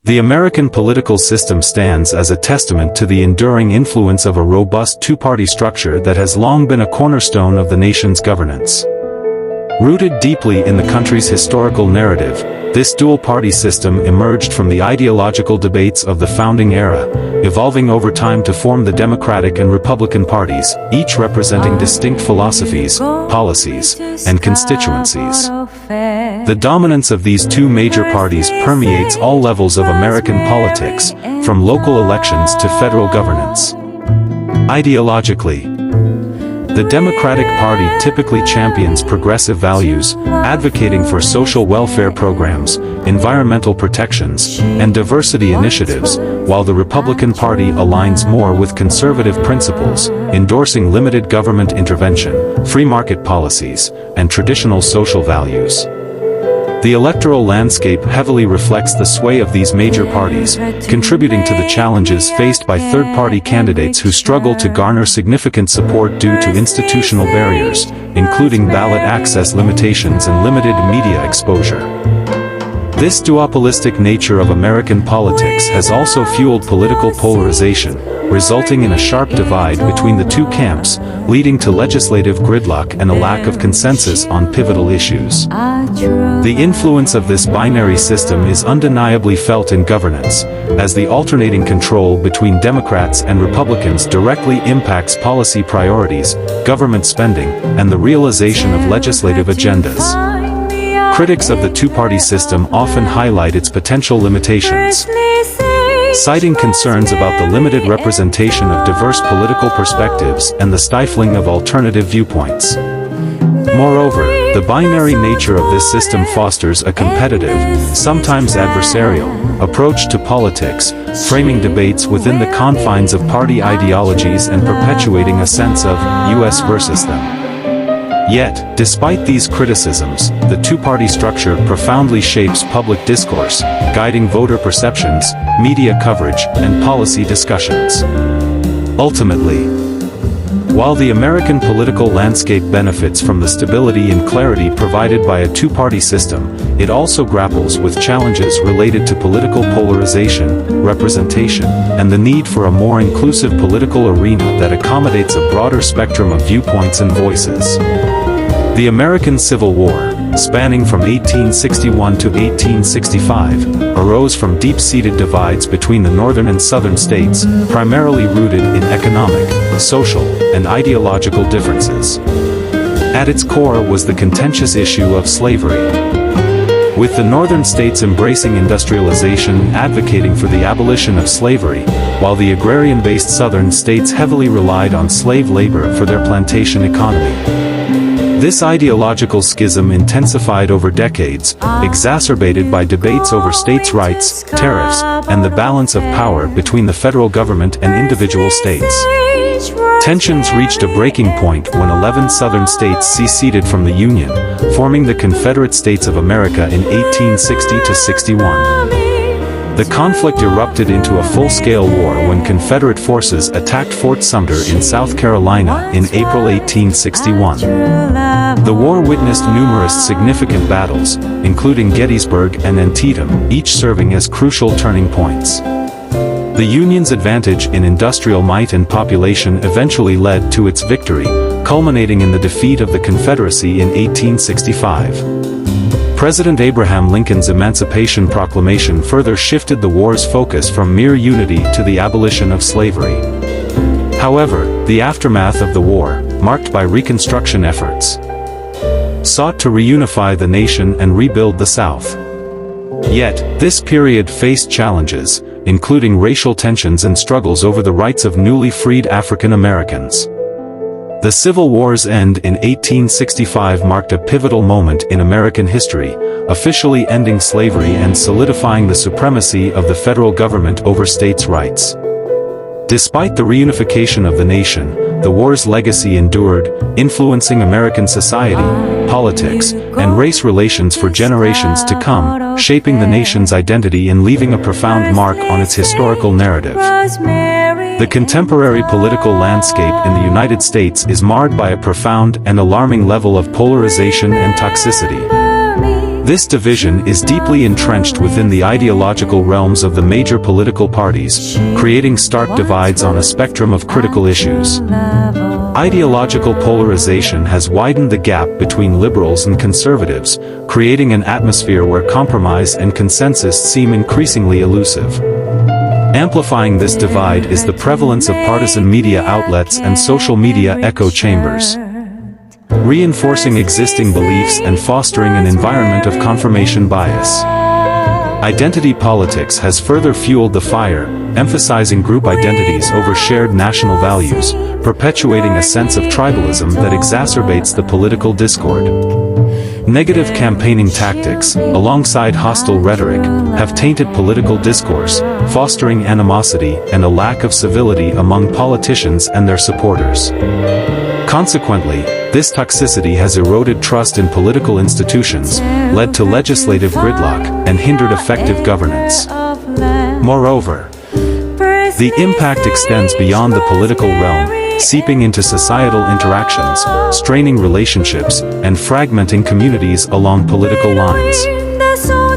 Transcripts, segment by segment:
The American political system stands as a testament to the enduring influence of a robust two-party structure that has long been a cornerstone of the nation's governance. Rooted deeply in the country's historical narrative, this dual-party system emerged from the ideological debates of the founding era, evolving over time to form the Democratic and Republican parties, each representing distinct philosophies, policies, and constituencies. The dominance of these two major parties permeates all levels of American politics, from local elections to federal governance. Ideologically, the Democratic Party typically champions progressive values, advocating for social welfare programs, environmental protections, and diversity initiatives, while the Republican Party aligns more with conservative principles, endorsing limited government intervention, free market policies, and traditional social values. The electoral landscape heavily reflects the sway of these major parties, contributing to the challenges faced by third-party candidates who struggle to garner significant support due to institutional barriers, including ballot access limitations and limited media exposure. This duopolistic nature of American politics has also fueled political polarization, resulting in a sharp divide between the two camps, leading to legislative gridlock and a lack of consensus on pivotal issues. The influence of this binary system is undeniably felt in governance, as the alternating control between Democrats and Republicans directly impacts policy priorities, government spending, and the realization of legislative agendas. Critics of the two-party system often highlight its potential limitations, citing concerns about the limited representation of diverse political perspectives and the stifling of alternative viewpoints. Moreover, the binary nature of this system fosters a competitive, sometimes adversarial, approach to politics, framing debates within the confines of party ideologies and perpetuating a sense of US versus them. Yet, despite these criticisms, the two-party structure profoundly shapes public discourse, guiding voter perceptions, media coverage, and policy discussions. Ultimately, while the American political landscape benefits from the stability and clarity provided by a two-party system, it also grapples with challenges related to political polarization, representation, and the need for a more inclusive political arena that accommodates a broader spectrum of viewpoints and voices. The American Civil War, spanning from 1861 to 1865, arose from deep-seated divides between the northern and southern states, primarily rooted in economic, social, and ideological differences. At its core was the contentious issue of slavery, with the northern states embracing industrialization and advocating for the abolition of slavery, while the agrarian-based southern states heavily relied on slave labor for their plantation economy. This ideological schism intensified over decades, exacerbated by debates over states' rights, tariffs, and the balance of power between the federal government and individual states. Tensions reached a breaking point when 11 southern states seceded from the Union, forming the Confederate States of America in 1860–61. The conflict erupted into a full-scale war when Confederate forces attacked Fort Sumter in South Carolina in April 1861. The war witnessed numerous significant battles, including Gettysburg and Antietam, each serving as crucial turning points. The Union's advantage in industrial might and population eventually led to its victory, culminating in the defeat of the Confederacy in 1865. President Abraham Lincoln's Emancipation Proclamation further shifted the war's focus from mere unity to the abolition of slavery. However, the aftermath of the war, marked by Reconstruction efforts, sought to reunify the nation and rebuild the South. Yet, this period faced challenges, including racial tensions and struggles over the rights of newly freed African Americans. The Civil War's end in 1865 marked a pivotal moment in American history, officially ending slavery and solidifying the supremacy of the federal government over states' rights. Despite the reunification of the nation, the war's legacy endured, influencing American society, politics, and race relations for generations to come, shaping the nation's identity and leaving a profound mark on its historical narrative. The contemporary political landscape in the United States is marred by a profound and alarming level of polarization and toxicity. This division is deeply entrenched within the ideological realms of the major political parties, creating stark divides on a spectrum of critical issues. Ideological polarization has widened the gap between liberals and conservatives, creating an atmosphere where compromise and consensus seem increasingly elusive. Amplifying this divide is the prevalence of partisan media outlets and social media echo chambers, reinforcing existing beliefs and fostering an environment of confirmation bias. Identity politics has further fueled the fire, emphasizing group identities over shared national values, perpetuating a sense of tribalism that exacerbates the political discord. Negative campaigning tactics, alongside hostile rhetoric, have tainted political discourse, fostering animosity and a lack of civility among politicians and their supporters. Consequently, this toxicity has eroded trust in political institutions, led to legislative gridlock, and hindered effective governance. Moreover, the impact extends beyond the political realm, seeping into societal interactions, straining relationships, and fragmenting communities along political lines.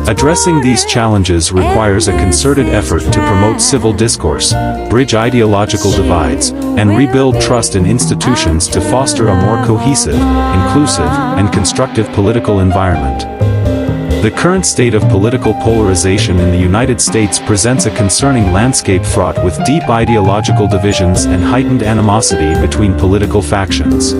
Addressing these challenges requires a concerted effort to promote civil discourse, bridge ideological divides, and rebuild trust in institutions to foster a more cohesive, inclusive, and constructive political environment. The current state of political polarization in the United States presents a concerning landscape fraught with deep ideological divisions and heightened animosity between political factions.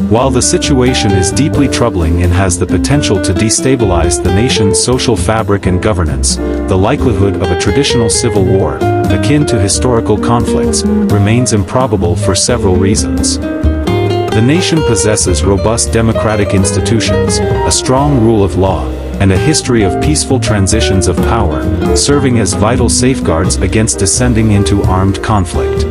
While the situation is deeply troubling and has the potential to destabilize the nation's social fabric and governance, the likelihood of a traditional civil war, akin to historical conflicts, remains improbable for several reasons. The nation possesses robust democratic institutions, a strong rule of law, and a history of peaceful transitions of power, serving as vital safeguards against descending into armed conflict.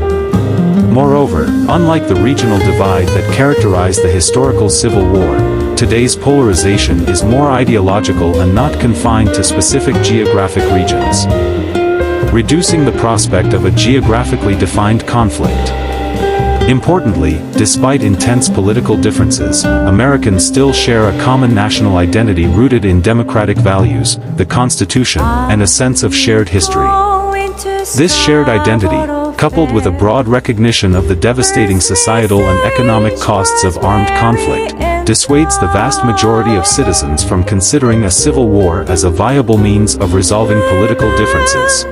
Moreover, unlike the regional divide that characterized the historical Civil War, today's polarization is more ideological and not confined to specific geographic regions, reducing the prospect of a geographically defined conflict. Importantly, despite intense political differences, Americans still share a common national identity rooted in democratic values, the Constitution, and a sense of shared history. This shared identity, coupled with a broad recognition of the devastating societal and economic costs of armed conflict, dissuades the vast majority of citizens from considering a civil war as a viable means of resolving political differences.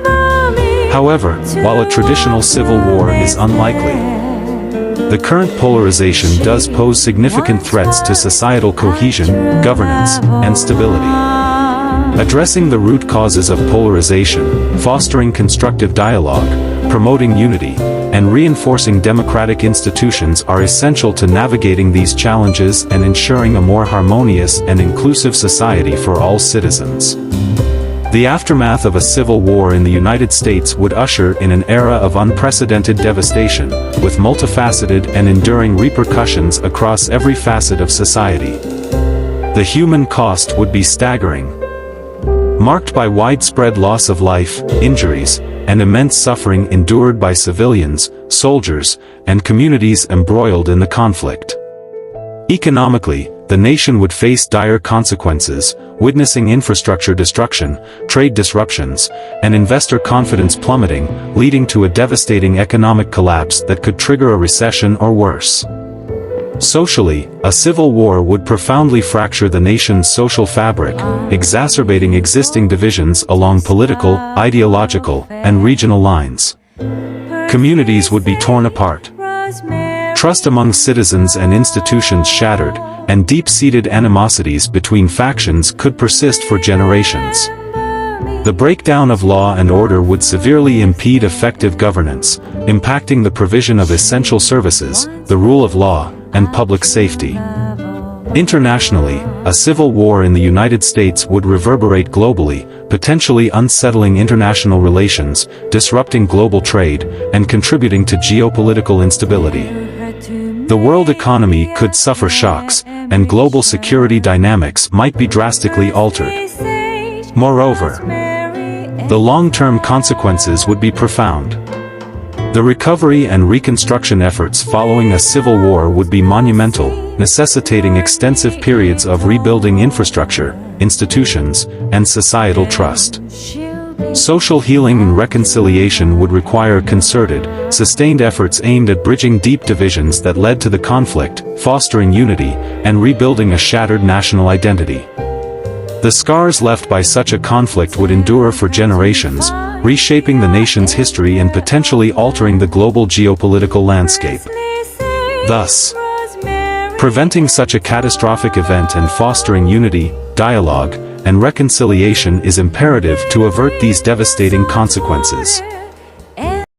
However, while a traditional civil war is unlikely, the current polarization does pose significant threats to societal cohesion, governance, and stability. Addressing the root causes of polarization, fostering constructive dialogue, promoting unity, and reinforcing democratic institutions are essential to navigating these challenges and ensuring a more harmonious and inclusive society for all citizens. The aftermath of a civil war in the United States would usher in an era of unprecedented devastation, with multifaceted and enduring repercussions across every facet of society. The human cost would be staggering, marked by widespread loss of life, injuries, and immense suffering endured by civilians, soldiers, and communities embroiled in the conflict. Economically, the nation would face dire consequences, witnessing infrastructure destruction, trade disruptions, and investor confidence plummeting, leading to a devastating economic collapse that could trigger a recession or worse. Socially, a civil war would profoundly fracture the nation's social fabric, exacerbating existing divisions along political, ideological, and regional lines. Communities would be torn apart, trust among citizens and institutions shattered, and deep-seated animosities between factions could persist for generations. The breakdown of law and order would severely impede effective governance, impacting the provision of essential services, the rule of law, and public safety. Internationally, a civil war in the United States would reverberate globally, potentially unsettling international relations, disrupting global trade, and contributing to geopolitical instability. The world economy could suffer shocks, and global security dynamics might be drastically altered. Moreover, the long-term consequences would be profound. The recovery and reconstruction efforts following a civil war would be monumental, necessitating extensive periods of rebuilding infrastructure, institutions, and societal trust. Social healing and reconciliation would require concerted, sustained efforts aimed at bridging deep divisions that led to the conflict, fostering unity, and rebuilding a shattered national identity. The scars left by such a conflict would endure for generations, reshaping the nation's history and potentially altering the global geopolitical landscape. Thus, preventing such a catastrophic event and fostering unity, dialogue, and reconciliation is imperative to avert these devastating consequences.